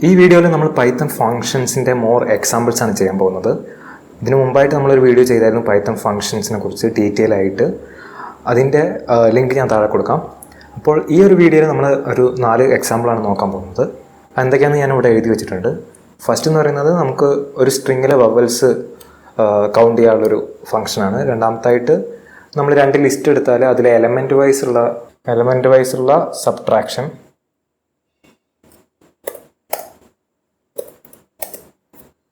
ഈ വീഡിയോയിൽ നമ്മൾ പൈത്തൺ ഫങ്ഷൻസിൻ്റെ മോർ എക്സാമ്പിൾസ് ആണ് ചെയ്യാൻ പോകുന്നത്. ഇതിനു മുമ്പായിട്ട് നമ്മളൊരു വീഡിയോ ചെയ്തായിരുന്നു പൈത്തൺ ഫങ്ഷൻസിനെ കുറിച്ച് ഡീറ്റെയിൽ ആയിട്ട്. അതിൻ്റെ ലിങ്ക് ഞാൻ താഴെ കൊടുക്കാം. അപ്പോൾ ഈ ഒരു വീഡിയോയിൽ നമ്മൾ ഒരു 4 എക്സാമ്പിളാണ് നോക്കാൻ പോകുന്നത്. എന്തൊക്കെയാണെന്ന് ഞാൻ ഇവിടെ എഴുതി വെച്ചിട്ടുണ്ട്. ഫസ്റ്റ് എന്ന് പറയുന്നത് നമുക്ക് ഒരു സ്ട്രിങ്ങിലെ വവൽസ് കൗണ്ട് ചെയ്യാനുള്ളൊരു ഫങ്ഷനാണ്. രണ്ടാമത്തായിട്ട് നമ്മൾ 2 ലിസ്റ്റ് എടുത്താൽ അതിലെ എലമെൻറ്റ് വൈസുള്ള സബ്ട്രാക്ഷൻ.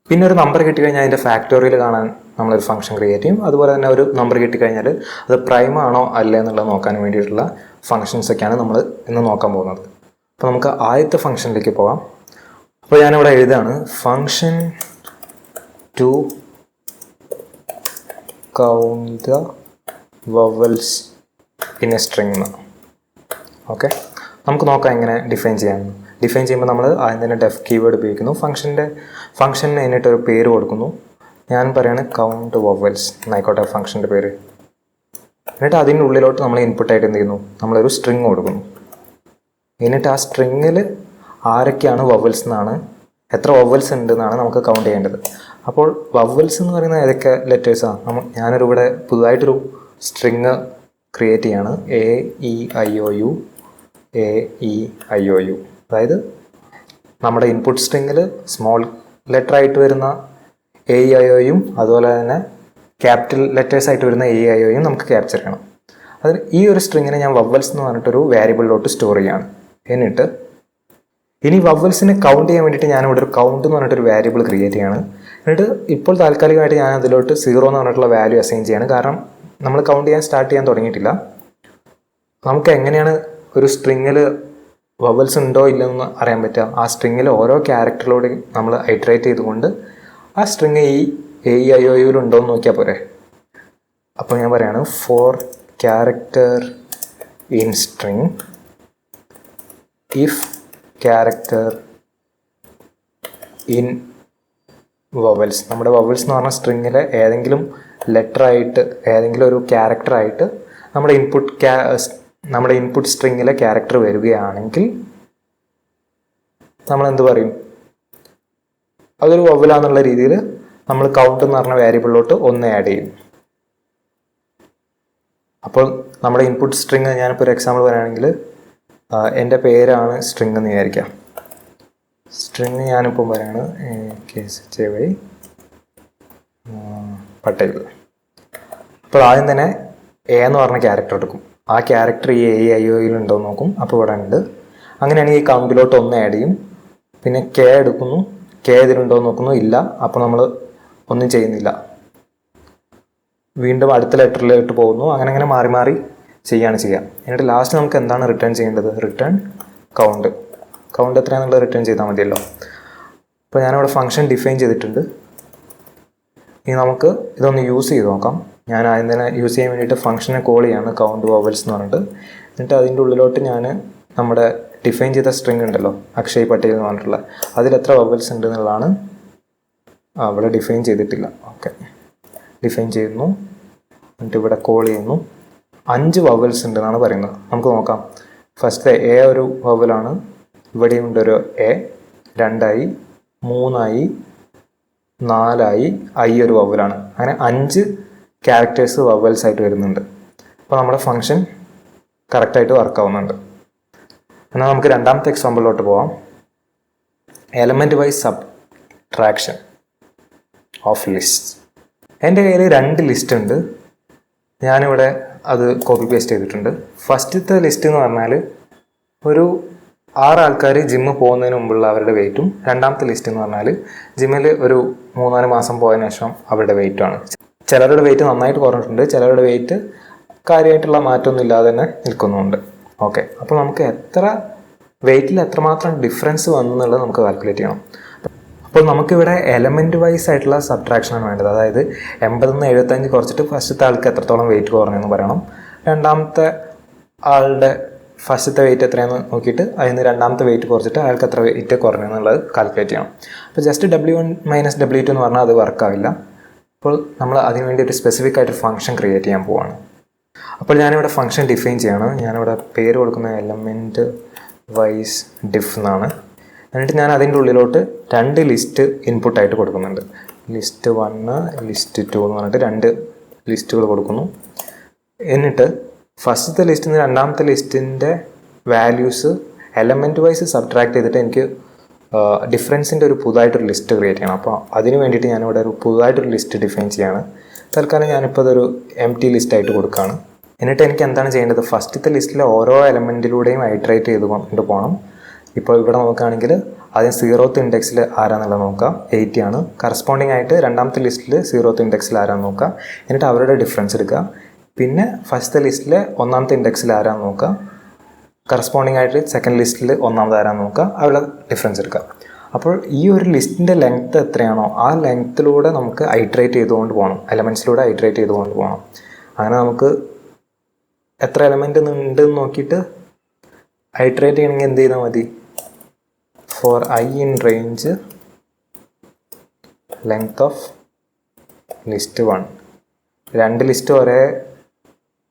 പിന്നെ ഒരു നമ്പർ കിട്ടിക്കഴിഞ്ഞാൽ അതിൻ്റെ ഫാക്ടോറിയൽ കാണാൻ നമ്മളൊരു ഫംഗ്ഷൻ ക്രിയേറ്റ് ചെയ്യും. അതുപോലെ തന്നെ ഒരു നമ്പർ കിട്ടിക്കഴിഞ്ഞാൽ അത് പ്രൈം ആണോ അല്ലേ എന്നുള്ളത് നോക്കാൻ വേണ്ടിയിട്ടുള്ള ഫങ്ഷൻസൊക്കെയാണ് നമ്മൾ ഇന്ന് നോക്കാൻ പോകുന്നത്. അപ്പോൾ നമുക്ക് ആദ്യത്തെ ഫംഗ്ഷനിലേക്ക് പോകാം. അപ്പോൾ ഞാനിവിടെ എഴുതാണ് function to count the vowels in a string. Okay, നമുക്ക് നോക്കാം എങ്ങനെ ഡിഫൈൻ ചെയ്യാമെന്ന്. ഡിഫൈൻ ചെയ്യുമ്പോൾ നമ്മൾ ആദ്യം തന്നെ ഡെഫ് കീവേഡ് ഉപയോഗിക്കുന്നു. ഫംഗ്ഷന് അതിനായിട്ടൊരു പേര് കൊടുക്കുന്നു. ഞാൻ പറയാണ് കൗണ്ട് വവൽസ് എന്നായിക്കോട്ടെ ഫംഗ്ഷൻ്റെ പേര്. എന്നിട്ട് അതിൻ്റെ ഉള്ളിലോട്ട് നമ്മൾ ഇൻപുട്ടായിട്ട് എന്ത് ചെയ്യുന്നു, നമ്മളൊരു സ്ട്രിങ് കൊടുക്കുന്നു. എന്നിട്ട് ആ സ്ട്രിങ്ങിൽ ആരൊക്കെയാണ് വവൽസ് എന്നാണ്, എത്ര വവൽസ് ഉണ്ട് എന്നാണ് നമുക്ക് കൗണ്ട് ചെയ്യേണ്ടത്. അപ്പോൾ വവൽസ് എന്ന് പറയുന്നത് ഏതൊക്കെ ലെറ്റേഴ്സാണ്? ഞാനൊരു ഇവിടെ പുതുതായിട്ടൊരു സ്ട്രിങ് ക്രിയേറ്റ് ചെയ്യാണ്. AEIOU. അതായത് നമ്മുടെ ഇൻപുട്ട് സ്ട്രിങ്ങിൽ സ്മോൾ ലെറ്റർ ആയിട്ട് വരുന്ന AEIOയും അതുപോലെ തന്നെ ക്യാപിറ്റൽ ലെറ്റേഴ്സ് ആയിട്ട് വരുന്ന AEIOയും നമുക്ക് ക്യാപ്ചർ ചെയ്യണം. അതിൽ ഈ ഒരു സ്ട്രിങ്ങിനെ ഞാൻ വവൽസ് എന്ന് പറഞ്ഞിട്ടൊരു വേരിയബിളിലോട്ട് സ്റ്റോർ ചെയ്യാണ്. എന്നിട്ട് ഇനി വവൽസിനെ കൗണ്ട് ചെയ്യാൻ വേണ്ടിയിട്ട് ഞാനിവിടെ ഒരു കൗണ്ട് എന്ന് പറഞ്ഞിട്ടൊരു വേരിയബിൾ ക്രിയേറ്റ് ചെയ്യാണ്. എന്നിട്ട് ഇപ്പോൾ താൽക്കാലികമായിട്ട് ഞാൻ അതിലോട്ട് 0 എന്ന് പറഞ്ഞിട്ടുള്ള വാല്യൂ അസൈൻ ചെയ്യാണ്. കാരണം നമ്മൾ കൗണ്ട് ചെയ്യാൻ സ്റ്റാർട്ട് ചെയ്യാൻ തുടങ്ങിയിട്ടില്ല. നമുക്ക് എങ്ങനെയാണ് ഒരു സ്ട്രിങ്ങിൽ വവൽസ് ഉണ്ടോ ഇല്ലെന്ന് അറിയാൻ പറ്റുക? ആ സ്ട്രിങ്ങിൽ ഓരോ ക്യാരക്ടറിലൂടെ നമ്മൾ ഐട്രേറ്റ് ചെയ്തുകൊണ്ട് ആ സ്ട്രിങ് ഈ AEIOയിൽ ഉണ്ടോ എന്ന് നോക്കിയാൽ പോരെ. അപ്പോൾ ഞാൻ പറയാണ് for character in string if character in vowels. നമ്മുടെ വവൽസ് എന്ന് പറഞ്ഞ സ്ട്രിങ്ങിലെ ഏതെങ്കിലും ലെറ്ററായിട്ട് ഏതെങ്കിലും ഒരു ക്യാരക്ടറായിട്ട് നമ്മുടെ ഇൻപുട്ട് സ്ട്രിങ്ങിലെ ക്യാരക്ടർ വരികയാണെങ്കിൽ നമ്മൾ എന്ത് പറയും? അതൊരു വവലാന്നുള്ള രീതിയിൽ നമ്മൾ കൗണ്ട് എന്ന് പറഞ്ഞ വേരിയബിളിലോട്ട് 1 ആഡ് ചെയ്യും. അപ്പോൾ നമ്മുടെ ഇൻപുട്ട് സ്ട്രിങ്, ഞാനിപ്പോൾ ഒരു എക്സാമ്പിൾ പറയുകയാണെങ്കിൽ എൻ്റെ പേരാണ് സ്ട്രിങ് എന്ന് വിചാരിക്കാം. സ്ട്രിങ് ഞാനിപ്പം പറയാണ് KSHY പട്ടേൽ. അപ്പോൾ ആദ്യം തന്നെ A എന്ന് പറഞ്ഞ ക്യാരക്ടർ എടുക്കും. ആ ക്യാരക്ടർ ഈ AEIOയിൽ ഉണ്ടോ എന്ന് നോക്കും. അപ്പോൾ ഇവിടെ ഉണ്ട്. അങ്ങനെയാണെങ്കിൽ ഈ കൗണ്ടിലോട്ട് 1 ആഡ് ചെയ്യും. പിന്നെ K എടുക്കുന്നു. K ഇതിലുണ്ടോ എന്ന് നോക്കുന്നു. ഇല്ല. അപ്പോൾ നമ്മൾ ഒന്നും ചെയ്യുന്നില്ല. വീണ്ടും അടുത്ത ലെറ്ററിലോട്ട് പോകുന്നു. അങ്ങനെ മാറി മാറി ചെയ്യുക. എന്നിട്ട് ലാസ്റ്റ് നമുക്ക് എന്താണ് റിട്ടേൺ ചെയ്യേണ്ടത്? റിട്ടേൺ കൗണ്ട് എത്രയാണെന്നുള്ളത് റിട്ടേൺ ചെയ്താൽ മതിയല്ലോ. അപ്പോൾ ഞാനിവിടെ ഫംഗ്ഷൻ ഡിഫൈൻ ചെയ്തിട്ടുണ്ട്. ഇനി നമുക്ക് ഇതൊന്ന് യൂസ് ചെയ്ത് നോക്കാം. ഞാൻ ആദ്യം തന്നെ യൂസ് ചെയ്യാൻ വേണ്ടിയിട്ട് ഫംഗ്ഷനെ കോൾ ചെയ്യാണ് കൗണ്ട് വവൽസ് എന്ന് പറഞ്ഞിട്ട്. എന്നിട്ട് അതിൻ്റെ ഉള്ളിലോട്ട് ഞാൻ നമ്മുടെ ഡിഫൈൻ ചെയ്ത സ്ട്രിങ് ഉണ്ടല്ലോ, അക്ഷയ് പട്ടേൽ എന്ന് പറഞ്ഞിട്ടുള്ള, അതിലെത്ര വവൽസ് ഉണ്ട് എന്നുള്ളതാണ് അവിടെ ഡിഫൈൻ ചെയ്തിട്ടില്ല. ഓക്കെ, ഡിഫൈൻ ചെയ്യുന്നു. എന്നിട്ട് ഇവിടെ കോൾ ചെയ്യുന്നു. 5 വവൽസ് ഉണ്ട് എന്നാണ് പറയുന്നത്. നമുക്ക് നോക്കാം. ഫസ്റ്റ് A ഒരു വവലാണ്. ഇവിടെയും ഉണ്ട് ഒരു A. 2 3 4 I ഒരു വവലാണ്. അങ്ങനെ 5 ക്യാരക്ടേഴ്സ് വവൽസ് ആയിട്ട് വരുന്നുണ്ട്. അപ്പോൾ നമ്മുടെ ഫംഗ്ഷൻ കറക്റ്റായിട്ട് വർക്ക് ആവുന്നുണ്ട്. എന്നാൽ നമുക്ക് രണ്ടാമത്തെ എക്സാമ്പിളിലോട്ട് പോവാം. Element wise subtraction of list. എൻ്റെ കയ്യിൽ 2 ലിസ്റ്റ് ഉണ്ട്. ഞാനിവിടെ അത് കോപ്പി പേസ്റ്റ് ചെയ്തിട്ടുണ്ട്. ഫസ്റ്റത്തെ ലിസ്റ്റ് എന്ന് പറഞ്ഞാൽ ഒരു 6 ആൾക്കാർ ജിമ്മ് പോകുന്നതിന് മുമ്പുള്ള അവരുടെ വെയിറ്റും, രണ്ടാമത്തെ ലിസ്റ്റ് എന്ന് പറഞ്ഞാൽ ജിമ്മിൽ ഒരു 3-4 മാസം പോയതിനു ശേഷം അവരുടെ വെയിറ്റുമാണ്. ചിലരുടെ വെയിറ്റ് നന്നായിട്ട് കുറഞ്ഞിട്ടുണ്ട്, ചിലരുടെ വെയിറ്റ് കാര്യമായിട്ടുള്ള മാറ്റമൊന്നും ഇല്ലാതെ തന്നെ നിൽക്കുന്നുണ്ട്. ഓക്കെ, അപ്പോൾ നമുക്ക് വെയിറ്റിൽ എത്രമാത്രം ഡിഫറൻസ് വന്നു എന്നുള്ളത് നമുക്ക് കാൽക്കുലേറ്റ് ചെയ്യണം. അപ്പോൾ നമുക്കിവിടെ എലമെൻറ്റ് വൈസ് ആയിട്ടുള്ള സബ്ട്രാക്ഷനാണ് വേണ്ടത്. അതായത് 80 നിന്ന് 75 കുറച്ചിട്ട് ഫസ്റ്റത്തെ ആൾക്ക് എത്രത്തോളം വെയിറ്റ് കുറഞ്ഞെന്ന് പറയണം. രണ്ടാമത്തെ ആളുടെ ഫസ്റ്റത്തെ വെയിറ്റ് എത്രയാണെന്ന് നോക്കിയിട്ട് അതിന് രണ്ടാമത്തെ വെയിറ്റ് കുറച്ചിട്ട് അയാൾക്ക് എത്ര വെയിറ്റ് കുറഞ്ഞെന്നുള്ളത് കാൽക്കുലേറ്റ് ചെയ്യണം. അപ്പോൾ ജസ്റ്റ് W1 - W2 എന്ന് പറഞ്ഞാൽ അത് വർക്കാവില്ല. അപ്പോൾ നമ്മൾ അതിനുവേണ്ടി ഒരു സ്പെസിഫിക് ആയിട്ട് ഫംഗ്ഷൻ ക്രിയേറ്റ് ചെയ്യാൻ പോവാണ്. അപ്പോൾ ഞാനിവിടെ ഫംഗ്ഷൻ ഡിഫൈൻ ചെയ്യണം. ഞാനിവിടെ പേര് കൊടുക്കുന്ന എലമെൻറ്റ് വൈസ് ഡിഫ് എന്നാണ്. എന്നിട്ട് ഞാൻ അതിൻ്റെ ഉള്ളിലോട്ട് 2 ലിസ്റ്റ് ഇൻപുട്ടായിട്ട് കൊടുക്കുന്നുണ്ട്. ലിസ്റ്റ് 1 ലിസ്റ്റ് 2 എന്ന് പറഞ്ഞിട്ട് 2 ലിസ്റ്റുകൾ കൊടുക്കുന്നു. എന്നിട്ട് ഫസ്റ്റത്തെ ലിസ്റ്റിൽ നിന്ന് രണ്ടാമത്തെ ലിസ്റ്റിൻ്റെ വാല്യൂസ് എലമെൻറ്റ് വൈസ് സബ്ട്രാക്ട് ചെയ്തിട്ട് എനിക്ക് ഡിഫറൻസിൻ്റെ ഒരു പുതുതായിട്ടൊരു ലിസ്റ്റ് ക്രിയേറ്റ് ചെയ്യണം. അപ്പോൾ അതിന് വേണ്ടിയിട്ട് ഞാനിവിടെ ഒരു പുതുതായിട്ടൊരു ലിസ്റ്റ് ഡിഫൈൻ ചെയ്യാണ്. തൽക്കാലം ഞാനിപ്പോൾ അതൊരു എംപ്റ്റി ലിസ്റ്റായിട്ട് കൊടുക്കുകയാണ്. എന്നിട്ട് എനിക്ക് എന്താണ് ചെയ്യേണ്ടത്, ഫസ്റ്റത്തെ ലിസ്റ്റിലെ ഓരോ എലമെൻറ്റിലൂടെയും ഐട്രേറ്റ് ചെയ്തുകൊണ്ട് പോകണം. ഇപ്പോൾ ഇവിടെ നോക്കുകയാണെങ്കിൽ ആദ്യം 0th ഇൻഡെക്സിൽ ആരാന്നുള്ളത് നോക്കാം, 80 ആണ്. കറസ്പോണ്ടിങ് ആയിട്ട് രണ്ടാമത്തെ ലിസ്റ്റിൽ 0th ഇൻഡെക്സിൽ ആരാന്ന് നോക്കാം. എന്നിട്ട് അവരുടെ ഡിഫറൻസ് എടുക്കുക. പിന്നെ ഫസ്റ്റത്തെ ലിസ്റ്റിലെ 1ാമത്തെ ഇൻഡെക്സിൽ ആരാന്ന് നോക്കുക. കറസ്പോണ്ടിങ് ആയിട്ട് സെക്കൻഡ് ലിസ്റ്റിൽ 1ാമത് ആരാന്ന് നോക്കുക, അവരുടെ ഡിഫറൻസ് എടുക്കുക. അപ്പോൾ ഈ ഒരു ലിസ്റ്റിൻ്റെ ലെങ്ത്ത് എത്രയാണോ ആ ലെങ്ത്തിലൂടെ നമുക്ക് ഐട്രേറ്റ് ചെയ്തുകൊണ്ട് പോകണം, എലമെൻറ്റ്സിലൂടെ ഐട്രേറ്റ് ചെയ്തുകൊണ്ട് പോകണം. അങ്ങനെ നമുക്ക് എത്ര എലമെൻറ്റ് ഉണ്ടെന്ന് നോക്കിയിട്ട് ഐട്രേറ്റ് ചെയ്യണമെങ്കിൽ എന്ത് ചെയ്താൽ മതി, for I in range length of list 1. 2 list ഒരേ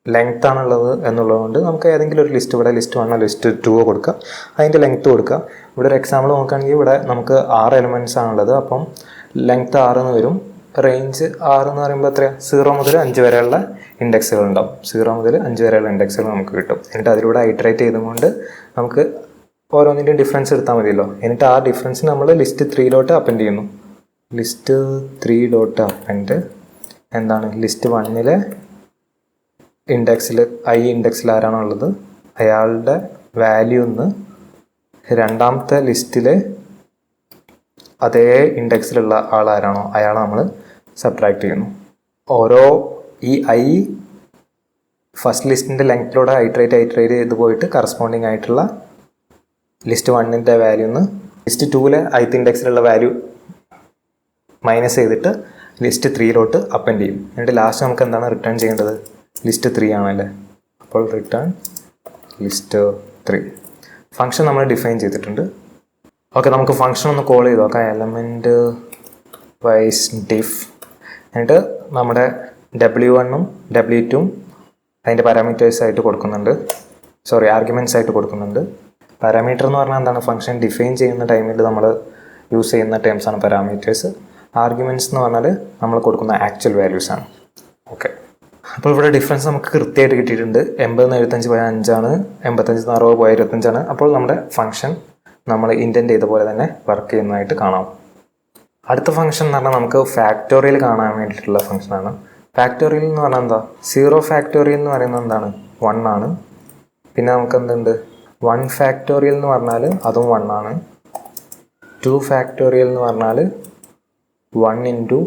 ലെങ്ത് ആണുള്ളത് എന്നുള്ളതുകൊണ്ട് നമുക്ക് ഏതെങ്കിലും ഒരു ലിസ്റ്റ്, ഇവിടെ ലിസ്റ്റ് 1 ലിസ്റ്റ് 2 കൊടുക്കുക, അതിൻ്റെ ലെങ്ത്ത് കൊടുക്കുക. ഇവിടെ ഒരു എക്സാമ്പിൾ നോക്കുകയാണെങ്കിൽ ഇവിടെ നമുക്ക് 6 എലമെൻറ്റ്സ് ആണുള്ളത്. അപ്പം ലെങ്ത്ത് 6 എന്ന് വരും. റേഞ്ച് 6 എന്ന് പറയുമ്പോൾ എത്രയാണ്, 0 മുതൽ 5 വരെയുള്ള ഇൻഡെക്സുകൾ ഉണ്ടാവും. 0 മുതൽ 5 വരെയുള്ള ഇൻഡെക്സുകൾ നമുക്ക് കിട്ടും. എന്നിട്ട് അതിലൂടെ ഐട്രേറ്റ് ചെയ്തുകൊണ്ട് നമുക്ക് ഓരോന്നിൻ്റെയും ഡിഫറൻസ് എടുത്താൽ മതിയല്ലോ. എന്നിട്ട് ആ ഡിഫറൻസ് നമ്മൾ ലിസ്റ്റ് 3 അപ്പൻഡ് ചെയ്യുന്നു. ലിസ്റ്റ് 3 അപ്പൻഡ് എന്താണ്, ലിസ്റ്റ് 1 ഇൻഡെക്സിൽ I ഇൻഡെക്സിൽ ആരാണോ ഉള്ളത് അയാളുടെ വാല്യൂ നിന്ന് രണ്ടാമത്തെ ലിസ്റ്റിലെ അതേ ഇൻഡെക്സിലുള്ള ആളാരാണോ അയാളെ നമ്മൾ സബ്ട്രാക്ട് ചെയ്യുന്നു. ഓരോ ഈ I ഫസ്റ്റ് ലിസ്റ്റിൻ്റെ ലെങ്ത്തിലൂടെ ഐട്രേറ്റ് ചെയ്ത് പോയിട്ട് കറസ്പോണ്ടിങ് ആയിട്ടുള്ള ലിസ്റ്റ് 1ൻ്റെ വാല്യൂന്ന് ലിസ്റ്റ് 2 ith ഇൻഡെക്സിലുള്ള വാല്യൂ മൈനസ് ചെയ്തിട്ട് ലിസ്റ്റ് 3 അപ്പൻഡ് ചെയ്യും. എന്നിട്ട് ലാസ്റ്റ് നമുക്ക് എന്താണ് റിട്ടേൺ ചെയ്യേണ്ടത്, ലിസ്റ്റ് 3 ആണല്ലേ. അപ്പോൾ റിട്ടേൺ ലിസ്റ്റ് 3 ഫംഗ്ഷൻ നമ്മൾ ഡിഫൈൻ ചെയ്തിട്ടുണ്ട്. ഓക്കെ, നമുക്ക് ഫംഗ്ഷൻ ഒന്ന് കോൾ ചെയ്ത് നോക്കാം. Element wise diff. എന്നിട്ട് നമ്മുടെ W1 W2 അതിൻ്റെ പാരാമീറ്റേഴ്സ് ആയിട്ട് കൊടുക്കുന്നുണ്ട്, ആർഗ്യുമെൻറ്റ്സ് ആയിട്ട് കൊടുക്കുന്നുണ്ട്. പാരാമീറ്റർ എന്ന് പറഞ്ഞാൽ എന്താണ്, ഫംഗ്ഷൻ ഡിഫൈൻ ചെയ്യുന്ന ടൈമിൽ നമ്മൾ യൂസ് ചെയ്യുന്ന ടേംസാണ് പാരാമീറ്റേഴ്സ്. ആർഗ്യുമെൻറ്റ്സ് എന്ന് പറഞ്ഞാൽ നമ്മൾ കൊടുക്കുന്ന ആക്ച്വൽ വാല്യൂസ് ആണ്. ഓക്കെ, അപ്പോൾ ഇവിടെ ഡിഫറൻസ് നമുക്ക് കൃത്യമായിട്ട് കിട്ടിയിട്ടുണ്ട്. 80/75/5 ആണ്, 85/60/25 ആണ്. അപ്പോൾ നമ്മുടെ ഫംഗ്ഷൻ നമ്മൾ ഇൻറ്റൻറ്റ് ചെയ്ത പോലെ തന്നെ വർക്ക് ചെയ്യുന്നതായിട്ട് കാണാം. അടുത്ത ഫംഗ്ഷൻ എന്ന് പറഞ്ഞാൽ നമുക്ക് ഫാക്ടോറിയൽ കാണാൻ വേണ്ടിയിട്ടുള്ള ഫംഗ്ഷനാണ്. ഫാക്ടോറിയൽ എന്ന് പറഞ്ഞാൽ എന്താ, 0 ഫാക്ടോറിയൽ എന്ന് പറയുന്നത് എന്താണ്, 1 ആണ്. പിന്നെ നമുക്ക് എന്തുണ്ട്, 1 ഫാക്ടോറിയൽ എന്ന് പറഞ്ഞാൽ അതും 1 ആണ്. 2 ഫാക്ടോറിയൽ എന്ന് പറഞ്ഞാൽ 1 ×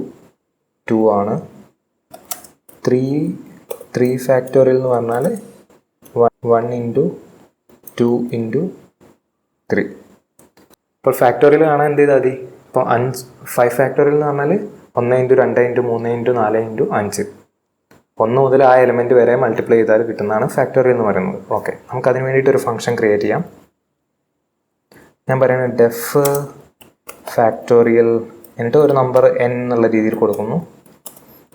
2 ആണ്. 3 ഫാക്ടോറിയൽ എന്ന് പറഞ്ഞാൽ 1 × 2 × 3. ഇപ്പോൾ ഫാക്ടോറിയൽ കാണാൻ എന്ത് ചെയ്താൽ മതി, ഇപ്പോൾ 5 ഫാക്ടോറിയൽ എന്ന് പറഞ്ഞാൽ 1 × 2 × 3 × 4 × 5, 1 മുതൽ ആ എലമെൻറ്റ് വരെ മൾട്ടിപ്ലൈ ചെയ്താൽ കിട്ടുന്നതാണ് ഫാക്ടോറിയൽ എന്ന് പറയുന്നത്. ഓക്കെ, നമുക്കതിന് വേണ്ടിയിട്ട് ഒരു ഫംഗ്ഷൻ ക്രിയേറ്റ് ചെയ്യാം. ഞാൻ പറയുന്നത് ഡെഫ് ഫാക്ടോറിയൽ, എന്നിട്ട് ഒരു നമ്പർ n എന്നുള്ള രീതിയിൽ കൊടുക്കുന്നു.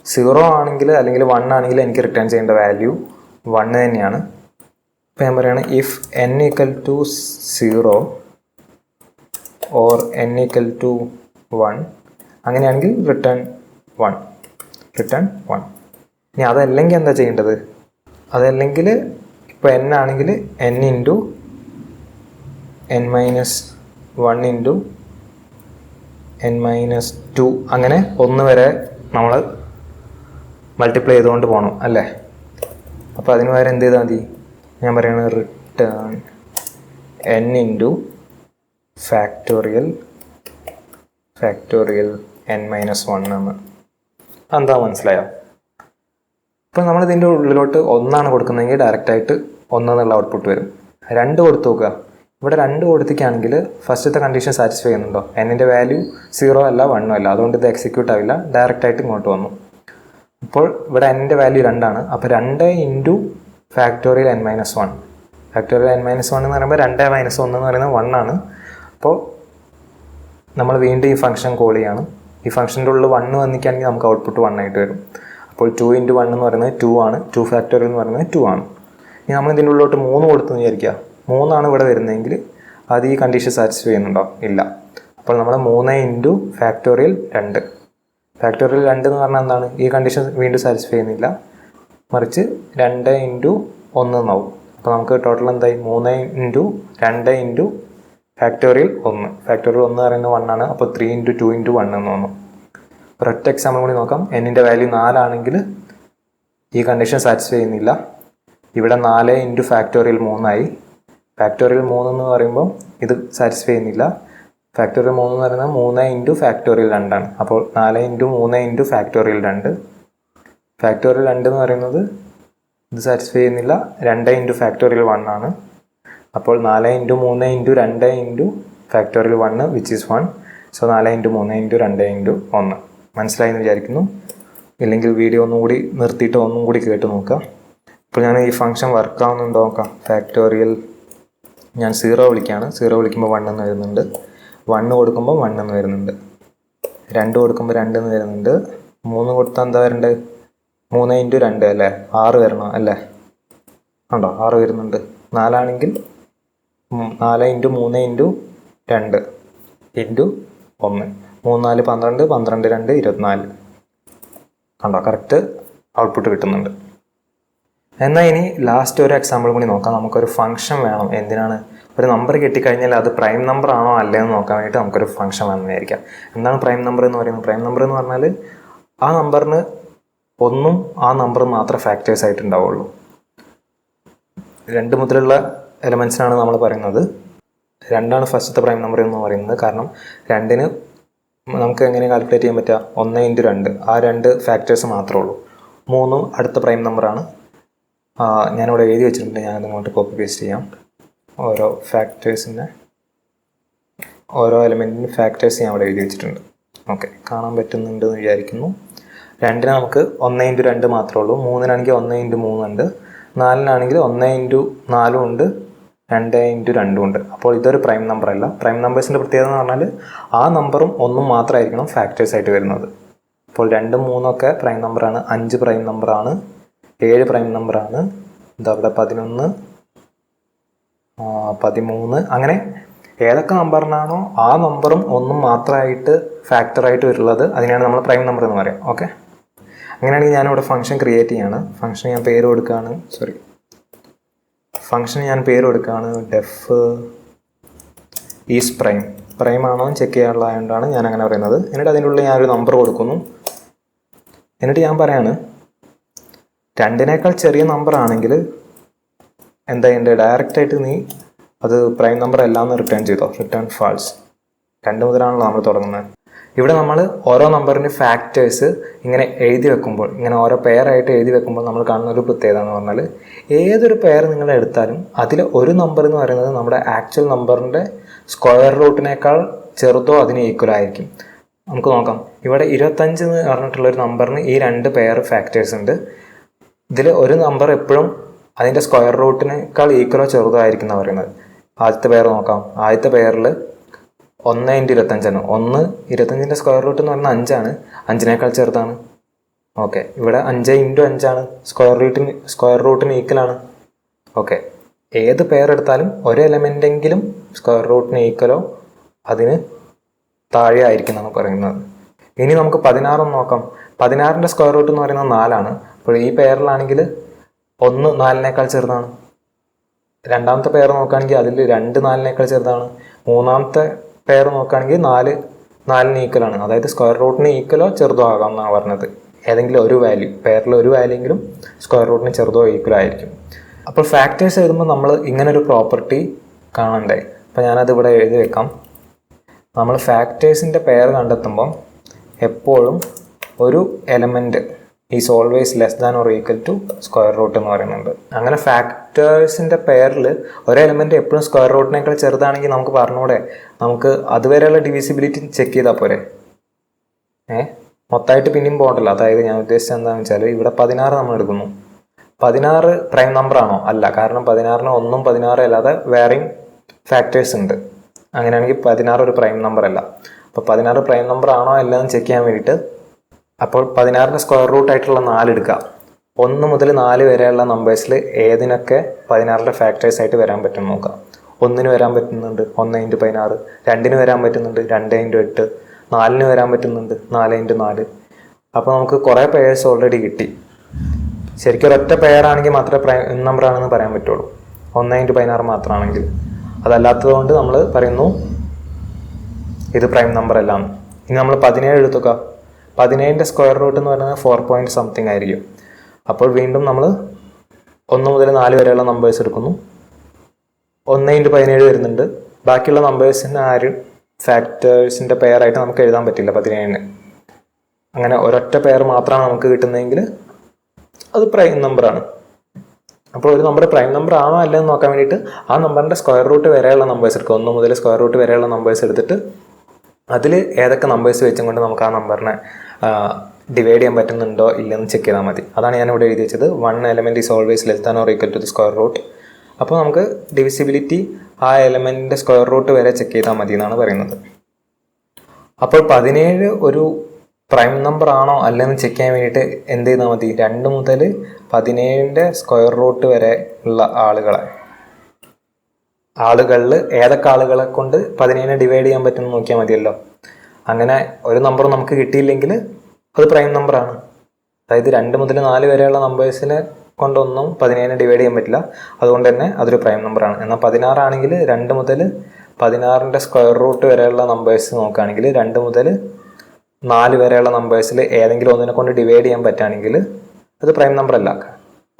0 ആണെങ്കിൽ അല്ലെങ്കിൽ 1 ആണെങ്കിൽ എനിക്ക് റിട്ടേൺ ചെയ്യേണ്ട വാല്യൂ 1 തന്നെയാണ്. ഇപ്പോൾ ഞാൻ പറയുകയാണ് ഇഫ് n = 0 ഓർ n = 1, അങ്ങനെയാണെങ്കിൽ റിട്ടേൺ 1. ഇനി അതല്ലെങ്കിൽ എന്താ ചെയ്യേണ്ടത്, അതല്ലെങ്കിൽ ഇപ്പോൾ n ആണെങ്കിൽ n × n - 1 × n - 2 അങ്ങനെ 1 വരെ നമ്മൾ മൾട്ടിപ്ലൈ ചെയ്തുകൊണ്ട് പോകണം അല്ലേ. അപ്പോൾ അതിന് പകരം എന്ത് ചെയ്താൽ മതി, ഞാൻ പറയുന്നത് റിട്ടേൺ n × ഫാക്ടോറിയൽ n - 1 എന്ന്. എന്താ മനസ്സിലായോ? ഇപ്പോൾ നമ്മൾ ഇതിൻ്റെ ഉള്ളിലോട്ട് 1 കൊടുക്കുന്നതെങ്കിൽ ഡയറക്റ്റായിട്ട് 1 എന്നുള്ള ഔട്ട്പുട്ട് വരും. 2 കൊടുത്ത് നോക്കുക. ഇവിടെ 2 കൊടുത്തിക്കുകയാണെങ്കിൽ ഫസ്റ്റത്തെ കണ്ടീഷൻ സാറ്റിസ്ഫൈ ചെയ്യുന്നുണ്ടോ, എന്നിൻ്റെ വാല്യൂ 0 അല്ല 1 അല്ല, അതുകൊണ്ട് ഇത് എക്സിക്യൂട്ട് ആവില്ല, ഡയറക്റ്റായിട്ട് ഇങ്ങോട്ട് വന്നു. അപ്പോൾ ഇവിടെ എൻ്റെ വാല്യൂ 2 ആണ്. അപ്പോൾ 2 × ഫാക്ടോറിയൽ n - 1. ഫാക്ടോറിയൽ n - 1 എന്ന് പറയുമ്പോൾ 2 - 1 എന്ന് പറയുന്നത് 1 ആണ്. അപ്പോൾ നമ്മൾ വീണ്ടും ഈ ഫംഗ്ഷൻ കോൾ ചെയ്യാണ്. ഈ ഫംഗ്ഷൻ്റെ ഉള്ളിൽ 1 വന്നിക്കുകയാണെങ്കിൽ നമുക്ക് ഔട്ട്പുട്ട് 1 ആയിട്ട് വരും. അപ്പോൾ 2 × 1 എന്ന് പറയുന്നത് 2 ആണ്. 2 ഫാക്ടോറിയൽ എന്ന് പറയുന്നത് 2 ആണ്. ഇനി നമ്മൾ ഇതിൻ്റെ ഉള്ളിലോട്ട് 3 കൊടുത്തെന്ന് വിചാരിക്കുക. 3 ആണ് ഇവിടെ വരുന്നതെങ്കിൽ അത് ഈ കണ്ടീഷൻ സാറ്റിസ്ഫൈ ചെയ്യുന്നുണ്ടോ? ഇല്ല. അപ്പോൾ നമ്മൾ 3 ഇൻറ്റു ഫാക്ടോറിയൽ 2. ഫാക്ടോറിയൽ 2 എന്ന് പറഞ്ഞാൽ എന്താണ്? ഈ കണ്ടീഷൻ വീണ്ടും സാറ്റിസ്ഫൈ ചെയ്യുന്നില്ല, മറിച്ച് 2 ഇൻറ്റു 1 എന്നാവും. അപ്പോൾ നമുക്ക് ടോട്ടൽ എന്തായി? 3 ഇൻറ്റു 2 ഇൻറ്റു ഫാക്ടോറിയൽ 1. ഫാക്ടോറിയൽ 1 പറയുന്നത് 1 ആണ്. അപ്പോൾ 3 ഇൻറ്റു 2 ഇൻറ്റു 1 എന്ന് തോന്നും. ഒരൊറ്റ എക്സാമ്പിൾ കൂടി നോക്കാം. എന്നിൻ്റെ വാല്യൂ 4 ആണെങ്കിൽ ഈ കണ്ടീഷൻ സാറ്റിസ്ഫൈ ചെയ്യുന്നില്ല. ഇവിടെ 4 ഇൻറ്റു ഫാക്ടോറിയൽ 3 ആയി. ഫാക്ടോറിയൽ 3 എന്ന് പറയുമ്പോൾ ഇത് സാറ്റിസ്ഫൈ ചെയ്യുന്നില്ല. ഫാക്ടോറിയൽ 3 എന്ന് പറയുന്നത് 3 ഇൻറ്റു ഫാക്ടോറിയൽ 2 ആണ്. അപ്പോൾ 4 ഇൻറ്റു 3 ഇൻറ്റു ഫാക്ടോറിയൽ 2. ഫാക്ടോറിയൽ 2 എന്ന് പറയുന്നത് ഇത് സാറ്റിസ്ഫൈ ചെയ്യുന്നില്ല. 2 ഇൻറ്റു ഫാക്ടോറിയൽ 1 ആണ്. അപ്പോൾ 4 into 3 into 2 into factorial 1 which is 1. So 4 into 3 into 2 into 1. മനസ്സിലായി എന്ന് വിചാരിക്കുന്നു. ഇല്ലെങ്കിൽ വീഡിയോ ഒന്നുകൂടി നിർത്തിയിട്ട് ഒന്നും കൂടി കേട്ട് നോക്കാം. ഇപ്പോൾ ഞാൻ ഈ ഫംഗ്ഷൻ വർക്ക് ആവുന്നുണ്ടോ നോക്കാം. ഫാക്ടോറിയൽ ഞാൻ 0 വിളിക്കുകയാണ്. 0 വിളിക്കുമ്പോൾ 1 എന്ന് വരുന്നുണ്ട്. 1 കൊടുക്കുമ്പോൾ 1 എന്ന് വരുന്നുണ്ട്. 2 കൊടുക്കുമ്പോൾ 2 എന്ന് വരുന്നുണ്ട്. 3 കൊടുത്താൽ എന്താ വരേണ്ടത്? 3 ഇൻറ്റു 2 അല്ലേ? 6 വരണം അല്ലേ? ഉണ്ടോ? 6 വരുന്നുണ്ട്. 4 ആണെങ്കിൽ 4 ഇൻറ്റു 3 ഇൻറ്റു 2 ഇൻറ്റു 1. 3 4 12, 12 2 24. കണ്ടോ? കറക്റ്റ് ഔട്ട്പുട്ട് കിട്ടുന്നുണ്ട്. എന്നാൽ ഇനി ലാസ്റ്റ് ഒരു എക്സാമ്പിൾ കൂടി നോക്കാം. നമുക്കൊരു ഫംഗ്ഷൻ വേണം. എന്തിനാണ്? ഒരു നമ്പർ കിട്ടിക്കഴിഞ്ഞാൽ അത് പ്രൈം നമ്പർ ആണോ അല്ലയെന്ന് നോക്കാൻ വേണ്ടിയിട്ട് നമുക്കൊരു ഫംഗ്ഷൻ വേണമെന്നായിരിക്കാം. എന്താണ് പ്രൈം നമ്പർ എന്ന് പറയുന്നത്? പ്രൈം നമ്പർ എന്ന് പറഞ്ഞാൽ ആ നമ്പറിന് ഒന്നും ആ നമ്പർ മാത്രമേ ഫാക്ടേഴ്സ് ആയിട്ട് ഉണ്ടാവുള്ളൂ. 2 മുതലുള്ള എലമെൻസിനാണ് നമ്മൾ പറയുന്നത്. 2 ആണ് ഫസ്റ്റത്തെ പ്രൈം നമ്പർ എന്ന് പറയുന്നത്. കാരണം 2ന് നമുക്ക് എങ്ങനെ കാൽക്കുലേറ്റ് ചെയ്യാൻ പറ്റുക? 1 ഇൻറ്റു 2. ആ 2 ഫാക്ടേഴ്സ് മാത്രമേ ഉള്ളൂ. 3 അടുത്ത പ്രൈം നമ്പറാണ്. ഞാനിവിടെ എഴുതി വെച്ചിട്ടുണ്ട്. ഞാനത് ഇങ്ങോട്ട് കോപ്പി പേസ്റ്റ് ചെയ്യാം. ഓരോ ഫാക്ടേഴ്സിൻ്റെ ഓരോ എലമെൻറ്റിൻ്റെ ഫാക്ടേഴ്സ് ഞാൻ ഇവിടെ എഴുതി വെച്ചിട്ടുണ്ട്. ഓക്കെ, കാണാൻ പറ്റുന്നുണ്ടെന്ന് വിചാരിക്കുന്നു. 2ന് നമുക്ക് 1 ഇൻറ്റു 2 മാത്രമേ ഉള്ളൂ. 3നാണെങ്കിൽ 1 ഇൻറ്റു 3 ഉണ്ട്. 4നാണെങ്കിൽ 1 ഇൻറ്റു 4 ഉണ്ട്. 2 ഇൻറ്റു 2 ഉണ്ട്. അപ്പോൾ ഇതൊരു പ്രൈം നമ്പർ അല്ല. പ്രൈം നമ്പേഴ്സിൻ്റെ പ്രത്യേകത എന്ന് പറഞ്ഞാൽ ആ നമ്പറും 1 മാത്രമായിരിക്കണം ഫാക്ടേഴ്സ് ആയിട്ട് വരുന്നത്. അപ്പോൾ 2 3 ഒക്കെ പ്രൈം നമ്പറാണ്. 5 പ്രൈം നമ്പറാണ്. 7 പ്രൈം നമ്പറാണ്. ഇതാ ഇവിടെ 11, 13. അങ്ങനെ ഏതൊക്കെ നമ്പറിനാണോ ആ നമ്പറും 1 മാത്രമായിട്ട് ഫാക്ടറായിട്ട് വരുന്നത് അതിനാണ് നമ്മൾ പ്രൈം നമ്പർ എന്ന് പറയാം. ഓക്കെ, അങ്ങനെയാണെങ്കിൽ ഞാനിവിടെ ഫംഗ്ഷൻ ക്രിയേറ്റ് ചെയ്യാണ്. ഫംഗ്ഷൻ ഞാൻ പേര് കൊടുക്കുകയാണ്. ഫംഗ്ഷന് ഞാൻ പേര് കൊടുക്കുകയാണ് ഡെഫ് ഈസ് പ്രൈം. പ്രൈം ആണോ എന്ന് ചെക്ക് ചെയ്യാനുള്ളതുകൊണ്ടാണ് ഞാൻ അങ്ങനെ പറയുന്നത്. എന്നിട്ട് അതിൻ്റെ ഉള്ളിൽ ഞാനൊരു നമ്പർ കൊടുക്കുന്നു. എന്നിട്ട് ഞാൻ പറയാണ് 2നേക്കാൾ ചെറിയ നമ്പർ ആണെങ്കിൽ എന്താ ചെയ്യേണ്ടത്? ഡയറക്റ്റായിട്ട് നീ അത് പ്രൈം നമ്പർ അല്ലാന്ന് റിട്ടേൺ ചെയ്തോ. Return false. 2 മുതലാണല്ലോ നമ്മൾ തുടങ്ങുന്നത്. ഇവിടെ നമ്മൾ ഓരോ നമ്പറിൻ്റെ ഫാക്ടേഴ്സ് ഇങ്ങനെ എഴുതി വെക്കുമ്പോൾ, ഇങ്ങനെ ഓരോ പെയറായിട്ട് എഴുതി വെക്കുമ്പോൾ നമ്മൾ കാണുന്ന ഒരു പ്രത്യേകത എന്ന് പറഞ്ഞാൽ ഏതൊരു പെയർ നിങ്ങൾ എടുത്താലും അതിൽ ഒരു നമ്പർ എന്ന് പറയുന്നത് നമ്മുടെ ആക്ച്വൽ നമ്പറിൻ്റെ സ്ക്വയർ റൂട്ടിനേക്കാൾ ചെറുതോ അതിന് ഈക്വൽ ആയിരിക്കും. നമുക്ക് നോക്കാം. ഇവിടെ 25 എന്ന് പറഞ്ഞിട്ടുള്ളൊരു നമ്പറിന് ഈ 2 പെയർ ഫാക്ടേഴ്സ് ഉണ്ട്. ഇതിൽ ഒരു നമ്പർ എപ്പോഴും അതിൻ്റെ സ്ക്വയർ റൂട്ടിനേക്കാൾ ഈക്വലോ ചെറുതോ ആയിരിക്കും എന്നാണ് പറയുന്നത്. ആദ്യത്തെ പെയർ നോക്കാം. ആദ്യത്തെ പെയറിൽ 1 ഇൻറ്റു 25 ആണ്. 1 25ൻ്റെ സ്ക്വയർ റൂട്ട് എന്ന് പറഞ്ഞാൽ 5 ആണ്. 5നേക്കാൾ ചെറുതാണ്. ഓക്കെ, ഇവിടെ 5 ഇൻറ്റു 5 ആണ്. സ്ക്വയർ റൂട്ടിന് ഈക്വലാണ്. ഓക്കെ, ഏത് പെയർ എടുത്താലും ഒരു എലമെൻറ്റെങ്കിലും സ്ക്വയർ റൂട്ടിന് ഈക്വലോ അതിന് താഴെ ആയിരിക്കും എന്നാണ് പറയുന്നത്. ഇനി നമുക്ക് 16 നോക്കാം. 16ൻ്റെ സ്ക്വയർ റൂട്ട് എന്ന് പറയുന്നത് 4 ആണ്. അപ്പോൾ ഈ പെയറിലാണെങ്കിൽ 1 4നേക്കാൾ ചെറുതാണ്. രണ്ടാമത്തെ പെയർ നോക്കുകയാണെങ്കിൽ അതിൽ 2 4നേക്കാൾ ചെറുതാണ്. മൂന്നാമത്തെ പെയർ നോക്കുകയാണെങ്കിൽ 4 4ന് ഈക്വലാണ്. അതായത് സ്ക്വയർ റൂട്ടിന് ഈക്വലോ ചെറുതോ ആകാം എന്നാണ് പറഞ്ഞത്. ഏതെങ്കിലും ഒരു വാല്യൂ, പെയറിൽ ഒരു വാല്യൂ എങ്കിലും സ്ക്വയർ റൂട്ടിന് ചെറുതോ ഈക്വലോ ആയിരിക്കും. അപ്പോൾ ഫാക്ടേഴ്സ് എഴുതുമ്പോൾ നമ്മൾ ഇങ്ങനൊരു പ്രോപ്പർട്ടി കാണണ്ടേ. അപ്പോൾ ഞാനത് ഇവിടെ എഴുതി വെക്കാം. നമ്മൾ ഫാക്ടേഴ്സിൻ്റെ പെയർ കണ്ടെത്തുമ്പം എപ്പോഴും ഒരു element is always less than or equal to square root എന്ന് പറയുന്നുണ്ട്. അങ്ങനെ ഫാക്ടേഴ്സിൻ്റെ പെയറിൽ ഒരു എലമെൻറ്റ് എപ്പോഴും സ്ക്വയർ റൂട്ടിനേക്കാൾ ചെറുതാണെങ്കിൽ നമുക്ക് പറഞ്ഞൂടെ, നമുക്ക് അതുവരെയുള്ള ഡിവിസിബിലിറ്റി ചെക്ക് ചെയ്താൽ പോരെ. മൊത്തമായിട്ട് പിന്നെയും പോകണ്ടല്ലോ. അതായത് ഞാൻ ഉദ്ദേശിച്ചത് എന്താണെന്ന് വെച്ചാൽ ഇവിടെ 16 നമ്മൾ എടുക്കുന്നു. 16 പ്രൈം നമ്പർ ആണോ? അല്ല. കാരണം 16ന് 1ഉം 16 അല്ലാതെ വേറെയും ഫാക്ടേഴ്സ് ഉണ്ട്. അങ്ങനെയാണെങ്കിൽ 16 ഒരു പ്രൈം നമ്പർ അല്ല. അപ്പോൾ 16 പ്രൈം നമ്പർ ആണോ അല്ലെന്ന് ചെക്ക് ചെയ്യാൻ വേണ്ടിയിട്ട് അപ്പോൾ 16ൻ്റെ സ്ക്വയർ റൂട്ട് ആയിട്ടുള്ള 4 എടുക്കുക. 1 മുതൽ 4 വരെയുള്ള നമ്പേഴ്സിൽ ഏതിനൊക്കെ 16ൻ്റെ ഫാക്ടേഴ്സ് ആയിട്ട് വരാൻ പറ്റും നോക്കാം. 1 വരാൻ പറ്റുന്നുണ്ട് 1 × 16, 2 വരാൻ പറ്റുന്നുണ്ട് 2 × 8, 4 വരാൻ പറ്റുന്നുണ്ട് 4 × 4. അപ്പോൾ നമുക്ക് കുറേ പെയേഴ്സ് ഓൾറെഡി കിട്ടി. ശരിക്കും ഒരൊറ്റ പെയറാണെങ്കിൽ മാത്രമേ പ്രൈം നമ്പർ ആണെന്ന് പറയാൻ പറ്റുള്ളൂ, 1 × 16 മാത്രമാണെങ്കിൽ. അതല്ലാത്തത് കൊണ്ട് നമ്മൾ പറയുന്നു ഇത് പ്രൈം നമ്പർ അല്ല. ഇനി നമ്മൾ 17 എടുത്തുക. 17ൻ്റെ സ്ക്വയർ റൂട്ട് എന്ന് പറയുന്നത് 4 പോയിൻറ്റ് സംതിങ് ആയിരിക്കും. അപ്പോൾ വീണ്ടും നമ്മൾ 1 മുതൽ 4 വരെയുള്ള നമ്പേഴ്സ് എടുക്കുന്നു. 1 × 17 വരുന്നുണ്ട്. ബാക്കിയുള്ള നമ്പേഴ്സിന് ഫാക്ടേഴ്സിൻ്റെ പെയറായിട്ട് നമുക്ക് എഴുതാൻ പറ്റില്ല 17. അങ്ങനെ ഒരൊറ്റ പെയർ മാത്രമാണ് നമുക്ക് കിട്ടുന്നതെങ്കിൽ അത് പ്രൈം നമ്പറാണ്. അപ്പോൾ ഒരു നമ്പർ പ്രൈം നമ്പർ ആണോ അല്ലെന്ന് നോക്കാൻ വേണ്ടിയിട്ട് ആ നമ്പറിൻ്റെ സ്ക്വയർ റൂട്ട് വരെയുള്ള നമ്പേഴ്സ് എടുക്കുക. 1 മുതൽ സ്ക്വയർ റൂട്ട് വരെയുള്ള നമ്പേഴ്സ് എടുത്തിട്ട് അതിൽ ഏതൊക്കെ നമ്പേഴ്സ് വെച്ചും കൊണ്ട് നമുക്ക് ആ നമ്പറിനെ ഡിവൈഡ് ചെയ്യാൻ പറ്റുന്നുണ്ടോ ഇല്ലെന്ന് ചെക്ക് ചെയ്താൽ മതി. അതാണ് ഞാനിവിടെ എഴുതി വെച്ചത്. 1 element is always less than or equal to the square root. അപ്പോൾ നമുക്ക് ഡിവിസിബിലിറ്റി ആ എലമെൻറ്റിൻ്റെ സ്ക്വയർ റൂട്ട് വരെ ചെക്ക് ചെയ്താൽ മതി എന്നാണ് പറയുന്നത്. അപ്പോൾ 17 ഒരു പ്രൈം നമ്പർ ആണോ അല്ലെന്ന് ചെക്ക് ചെയ്യാൻ വേണ്ടിയിട്ട് എന്ത് ചെയ്താൽ മതി? 2 മുതൽ 17ൻ്റെ സ്ക്വയർ റൂട്ട് വരെ ഉള്ള ആളുകളിൽ ഏതൊക്കെ ആളുകളെ കൊണ്ട് 17 ഡിവൈഡ് ചെയ്യാൻ പറ്റുമെന്ന് നോക്കിയാൽ മതിയല്ലോ. അങ്ങനെ ഒരു നമ്പർ നമുക്ക് കിട്ടിയില്ലെങ്കിൽ അത് പ്രൈം നമ്പറാണ്. അതായത് 2 മുതൽ 4 വരെയുള്ള നമ്പേഴ്സിനെ കൊണ്ടൊന്നും 17 ഡിവൈഡ് ചെയ്യാൻ പറ്റില്ല. അതുകൊണ്ട് തന്നെ അതൊരു പ്രൈം നമ്പറാണ്. എന്നാൽ 16 ആണെങ്കിൽ 2 മുതൽ 16ൻ്റെ സ്ക്വയർ റൂട്ട് വരെയുള്ള നമ്പേഴ്സ് നോക്കുകയാണെങ്കിൽ 2 മുതൽ 4 വരെയുള്ള നമ്പേഴ്സിൽ ഏതെങ്കിലും ഒന്നിനെ കൊണ്ട് ഡിവൈഡ് ചെയ്യാൻ പറ്റുകയാണെങ്കിൽ അത് പ്രൈം നമ്പർ അല്ല.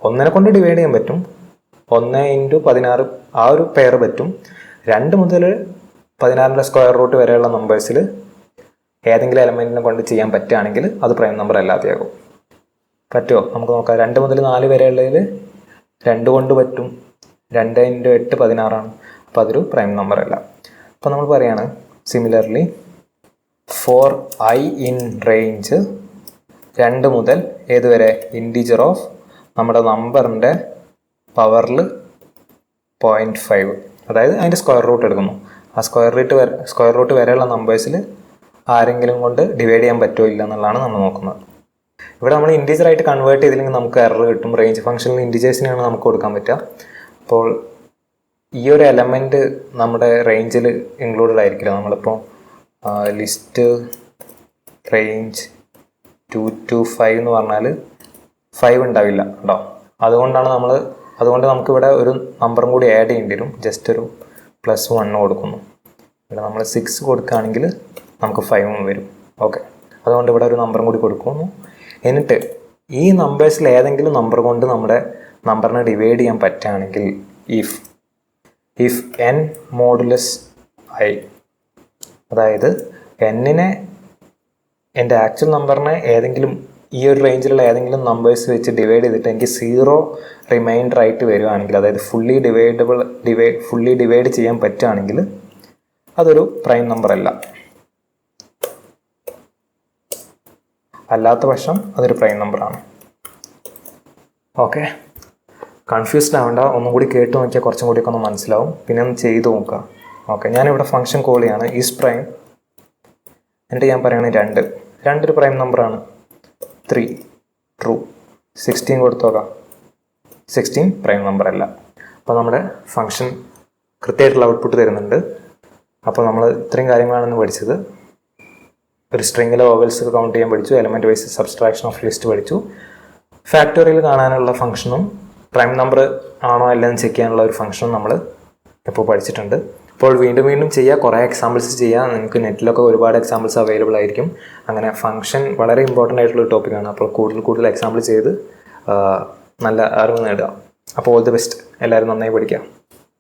ഒന്നിനെ കൊണ്ട് ഡിവൈഡ് ചെയ്യാൻ പറ്റും, 1 × 16 ആ ഒരു പെയർ പറ്റും. 2 മുതൽ 16ൻ്റെ സ്ക്വയർ റൂട്ട് വരെയുള്ള നമ്പേഴ്സിൽ ഏതെങ്കിലും എലമെൻറ്റിനെ കൊണ്ട് ചെയ്യാൻ പറ്റുകയാണെങ്കിൽ അത് പ്രൈം നമ്പർ അല്ലാതെയാകും. പറ്റുമോ? നമുക്ക് നോക്കാം. 2 മുതൽ 4 വരെയുള്ളതിൽ 2 കൊണ്ട് പറ്റും. 2 × 8 16 അപ്പോൾ അതൊരു പ്രൈം നമ്പർ അല്ല. അപ്പോൾ നമ്മൾ പറയാണ് similarly for I in range 2 മുതൽ ഏതുവരെ ഇൻറ്റീജർ ഓഫ് നമ്മുടെ നമ്പറിൻ്റെ പവറിൽ 0.5, അതായത് അതിൻ്റെ സ്ക്വയർ റൂട്ട് എടുക്കുന്നു. ആ സ്ക്വയർ റൂട്ട് വരെയുള്ള നമ്പേഴ്സിൽ ആരെങ്കിലും കൊണ്ട് ഡിവൈഡ് ചെയ്യാൻ പറ്റുമോ ഇല്ല എന്നുള്ളതാണ് നമ്മൾ നോക്കുന്നത്. ഇവിടെ നമ്മൾ ഇൻറ്റീജറായിട്ട് കൺവേർട്ട് ചെയ്തില്ലെങ്കിൽ നമുക്ക് എറർ കിട്ടും. റേഞ്ച് ഫംഗ്ഷനിൽ ഇൻറ്റീജേഴ്സിനെയാണ് നമുക്ക് കൊടുക്കാൻ പറ്റുക. അപ്പോൾ ഈ ഒരു എലമെൻറ്റ് നമ്മുടെ റേഞ്ചിൽ ഇൻക്ലൂഡഡ് ആയിരിക്കില്ല. നമ്മളിപ്പോൾ ലിസ്റ്റ് റേഞ്ച് 2 to 5 എന്ന് പറഞ്ഞാൽ 5 ഉണ്ടാവില്ല കേട്ടോ. അതുകൊണ്ട് നമുക്കിവിടെ ഒരു നമ്പറും കൂടി ആഡ് ചെയ്യേണ്ടി വരും. ജസ്റ്റ് ഒരു +1 കൊടുക്കുന്നു. ഇവിടെ നമ്മൾ 6 കൊടുക്കുകയാണെങ്കിൽ നമുക്ക് 5 വരും. ഓക്കെ, അതുകൊണ്ട് ഇവിടെ ഒരു നമ്പറും കൂടി കൊടുക്കുന്നു. എന്നിട്ട് ഈ നമ്പേഴ്സിൽ ഏതെങ്കിലും നമ്പർ കൊണ്ട് നമ്മുടെ നമ്പറിനെ ഡിവൈഡ് ചെയ്യാൻ പറ്റുകയാണെങ്കിൽ ഇഫ് n മോഡുലസ് I, അതായത് എന്നിനെ എൻ്റെ ആക്ച്വൽ നമ്പറിനെ ഏതെങ്കിലും ഈ ഒരു റേഞ്ചിലുള്ള ഏതെങ്കിലും നമ്പേഴ്സ് വെച്ച് ഡിവൈഡ് ചെയ്തിട്ട് എനിക്ക് 0 റിമൈൻഡർ ആയിട്ട് വരുവാണെങ്കിൽ, അതായത് ഫുള്ളി ഡിവൈഡ് ചെയ്യാൻ പറ്റുകയാണെങ്കിൽ അതൊരു പ്രൈം നമ്പർ അല്ല. അല്ലാത്ത പക്ഷം അതൊരു പ്രൈം നമ്പറാണ്. ഓക്കെ, കൺഫ്യൂസ്ഡ് ആവേണ്ട. ഒന്നും കൂടി കേട്ട് നോക്കിയാൽ കുറച്ചും കൂടിയൊക്കെ ഒന്ന് മനസ്സിലാവും. പിന്നെ ഒന്ന് ചെയ്ത് നോക്കുക. ഓക്കെ, ഞാനിവിടെ ഫംഗ്ഷൻ കോൾ ചെയ്യാണ് ഈസ് പ്രൈം. എന്നിട്ട് ഞാൻ പറയുകയാണ് 2 ഒരു പ്രൈം നമ്പറാണ്. 3 ട്രൂ. 16 കൊടുത്തു നോക്കാം. 16 പ്രൈം നമ്പർ അല്ല. അപ്പോൾ നമ്മുടെ ഫംഗ്ഷൻ കൃത്യമായിട്ടുള്ള ഔട്ട്പുട്ട് തരുന്നുണ്ട്. അപ്പോൾ നമ്മൾ ഇത്രയും കാര്യങ്ങളാണ് പഠിച്ചത്. ഒരു സ്ട്രിങ്ങിലെ ഓവൽസ് കൗണ്ട് ചെയ്യാൻ പഠിച്ചു, element wise subtraction of list പഠിച്ചു, ഫാക്ടോറിയൽ കാണാനുള്ള ഫംഗ്ഷനും പ്രൈം നമ്പർ ആണോ അല്ലെന്ന് ചെക്ക് ചെയ്യാനുള്ള ഒരു ഫംഗ്ഷനും നമ്മൾ ഇപ്പോൾ പഠിച്ചിട്ടുണ്ട്. അപ്പോൾ വീണ്ടും ചെയ്യുക, കുറേ എക്സാമ്പിൾസ് ചെയ്യുക. നിങ്ങൾക്ക് നെറ്റിലൊക്കെ ഒരുപാട് എക്സാമ്പിൾസ് അവൈലബിൾ ആയിരിക്കും. അങ്ങനെ ഫംഗ്ഷൻ വളരെ ഇമ്പോർട്ടൻ്റ് ആയിട്ടുള്ള ടോപ്പിക്കാണ്. അപ്പോൾ കൂടുതൽ എക്സാമ്പിൾ ചെയ്ത് നല്ല അറിവ് നേടുക. അപ്പോൾ ഓൾ ദി ബെസ്റ്റ്. എല്ലാവരും നന്നായി പഠിക്കുക.